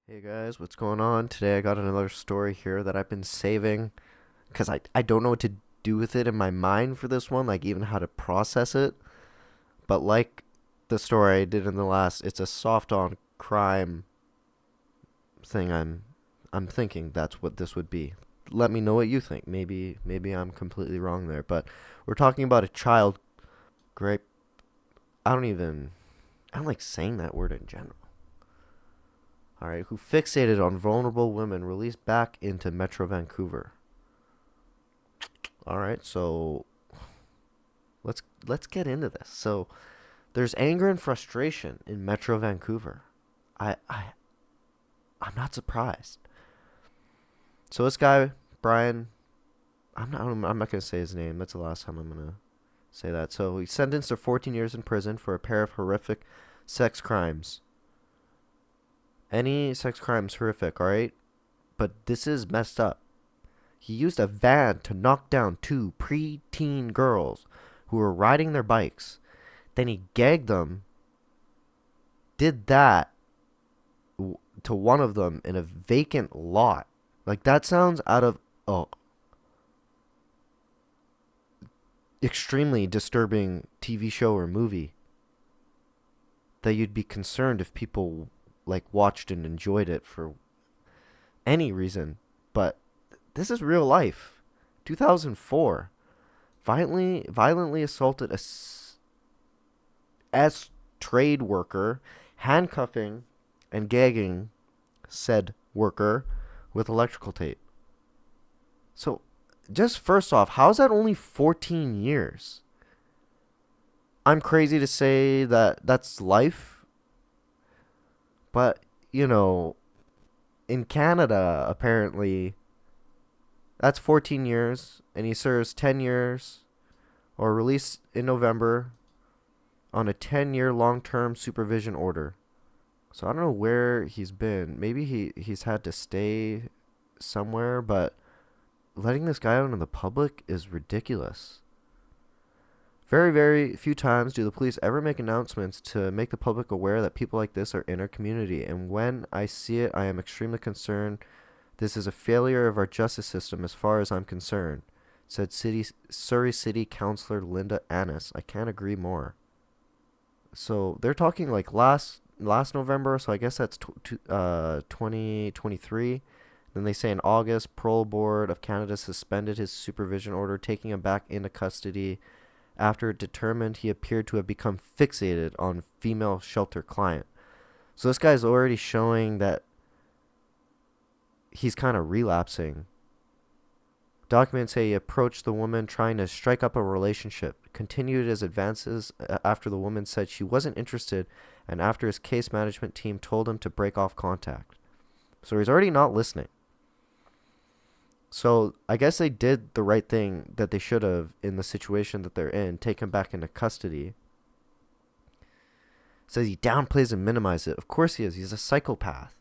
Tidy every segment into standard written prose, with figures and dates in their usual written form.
Hey guys, what's going on? Today I got another story here that I've been saving because I don't know what to do with it in my mind for this one, like even how to process it. But like the story I did in the last, it's a soft on crime thing. I'm thinking that's what this would be. Let me know what you think. Maybe I'm completely wrong there, but we're talking about a child grape. I don't like saying that word in general. All right, who fixated on vulnerable women released back into Metro Vancouver. All right, so let's get into this. So there's anger and frustration in Metro Vancouver. I I I'm not surprised. So this guy Brian, I'm not gonna say his name. That's the last time I'm gonna say that. So he's sentenced to 14 years in prison for a pair of horrific sex crimes. Any sex crime's horrific, all right? But this is messed up. He used a van to knock down two preteen girls who were riding their bikes. Then he gagged them, did that to one of them in a vacant lot. Like that sounds out of a extremely disturbing TV show or movie that you'd be concerned if people like watched and enjoyed it for any reason. But this is real life. 2004. Violently assaulted a as trade worker, handcuffing and gagging said worker with electrical tape. So, just first off, how's that only 14 years? I'm crazy to say that that's life, but you know, in Canada, apparently, that's 14 years, and he serves 10 years or released in November on a 10-year long-term supervision order. So I don't know where he's been. Maybe he's had to stay somewhere, but letting this guy out in the public is ridiculous. Very, very few times do the police ever make announcements to make the public aware that people like this are in our community. And when I see it, I am extremely concerned. This is a failure of our justice system as far as I'm concerned, said Surrey City Councillor Linda Annis. I can't agree more. So they're talking like last November, so I guess that's 2023. Then they say in August, Parole Board of Canada suspended his supervision order, taking him back into custody after it determined he appeared to have become fixated on female shelter client. So this guy's already showing that he's kind of relapsing. Documents say he approached the woman trying to strike up a relationship, continued his advances after the woman said she wasn't interested, and after his case management team told him to break off contact. So he's already not listening. So I guess they did the right thing that they should have in the situation that they're in, take him back into custody. Says he downplays and minimizes it. Of course he is. He's a psychopath.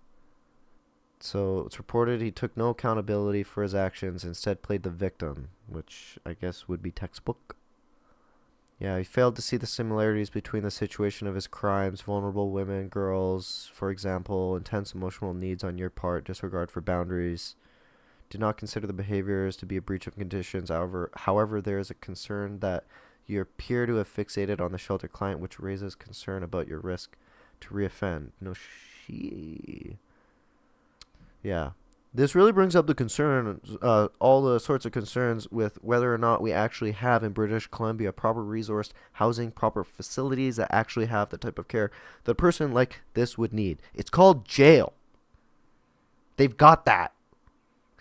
So it's reported he took no accountability for his actions, instead played the victim, which I guess would be textbook. Yeah, he failed to see the similarities between the situation of his crimes, vulnerable women, girls, for example, intense emotional needs on your part, disregard for boundaries. Did not consider the behaviors to be a breach of conditions. However, there is a concern that you appear to have fixated on the shelter client, which raises concern about your risk to reoffend. No, she. Yeah. This really brings up the concern, all the sorts of concerns with whether or not we actually have in British Columbia proper resourced housing, proper facilities that actually have the type of care that a person like this would need. It's called jail. They've got that.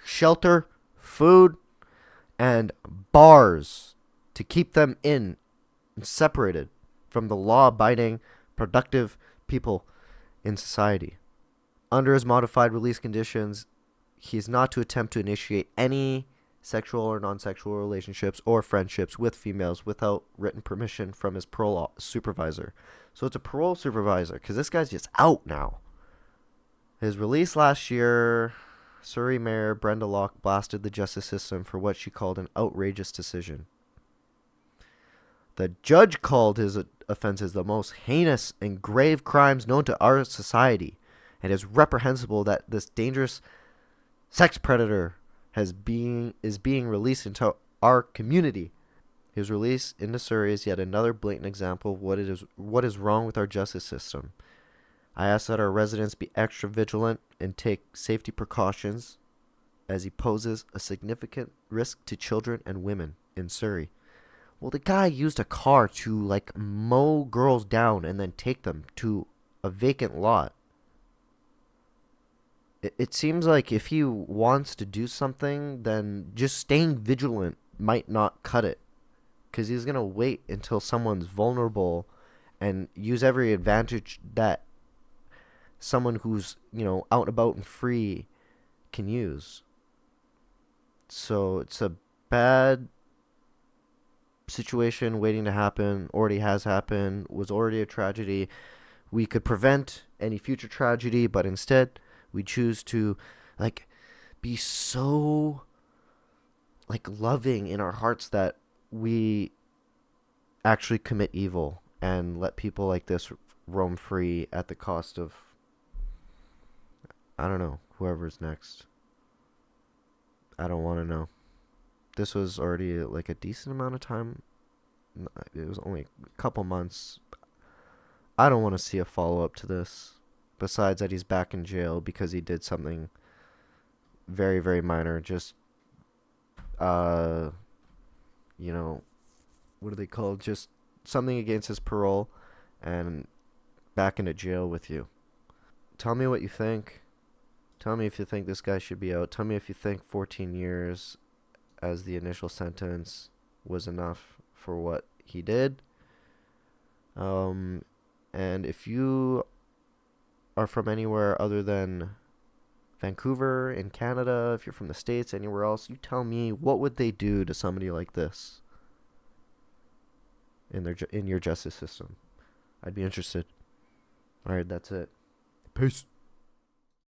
Shelter, food, and bars to keep them in and separated from the law abiding, productive people in society. Under his modified release conditions, he is not to attempt to initiate any sexual or non-sexual relationships or friendships with females without written permission from his parole supervisor. So it's a parole supervisor because this guy's just out now. His release last year, Surrey Mayor Brenda Locke blasted the justice system for what she called an outrageous decision. The judge called his offenses the most heinous and grave crimes known to our society and it is reprehensible that this dangerous sex predator is being released into our community. His release into Surrey is yet another blatant example of what is wrong with our justice system. I ask that our residents be extra vigilant and take safety precautions as he poses a significant risk to children and women in Surrey. Well, the guy used a car to like mow girls down and then take them to a vacant lot. It seems like if he wants to do something, then just staying vigilant might not cut it. Because he's going to wait until someone's vulnerable and use every advantage that someone who's, out and about and free can use. So it's a bad situation waiting to happen, already has happened, was already a tragedy. We could prevent any future tragedy, but instead we choose to like be so like loving in our hearts that we actually commit evil and let people like this roam free at the cost of, I don't know, whoever's next. I don't want to know. This was already like a decent amount of time. It was only a couple months. I don't want to see a follow up to this. Besides that, he's back in jail because he did something very, very minor. Just, uh, what are they called? Just something against his parole and back into jail with you. Tell me what you think. Tell me if you think this guy should be out. Tell me if you think 14 years as the initial sentence was enough for what he did. And if you are from anywhere other than Vancouver in Canada, if you're from the States, anywhere else, you tell me what would they do to somebody like this in your justice system. I'd be interested. All right, that's it. Peace.